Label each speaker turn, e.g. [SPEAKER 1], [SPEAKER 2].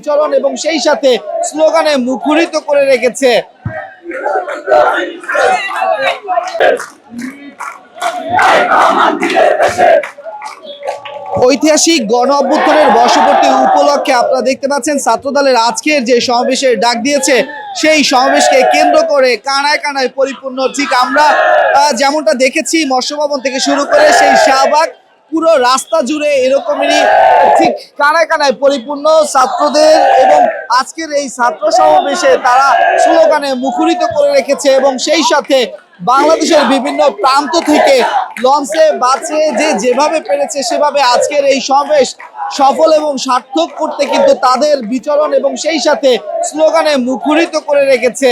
[SPEAKER 1] চরণ এবং সেই সাথে স্লোগানে মুখরিত করে রেখেছে। ঐতিহাসিক গণ অভ্যুত্থানের বর্ষপূর্তি উপলক্ষে আপনারা দেখতে পাচ্ছেন ছাত্রদলের আজকের যে সমাবেশের ডাক দিয়েছে সেই সমাবেশকে কেন্দ্র করে কানায় কানায় পরিপূর্ণ। ঠিক আমরা যেমনটা দেখেছি মৎস্য ভবন থেকে শুরু করে সেই শাহবাগ পুরো রাস্তা জুড়ে এরকমই ঠিক কানায় কানায় পরিপূর্ণ ছাত্রদের, এবং আজকের এই ছাত্র সমাবেশে তারা স্লোগানে মুখরিত করে রেখেছে এবং সেই সাথে বাংলাদেশের বিভিন্ন প্রান্ত থেকে লঞ্চে বাসে যেভাবে পেরেছে সেভাবে আজকের এই সমাবেশ সফল এবং সার্থক করতে কিন্তু তাদের বিচরণ এবং সেই সাথে স্লোগানে মুখরিত করে রেখেছে।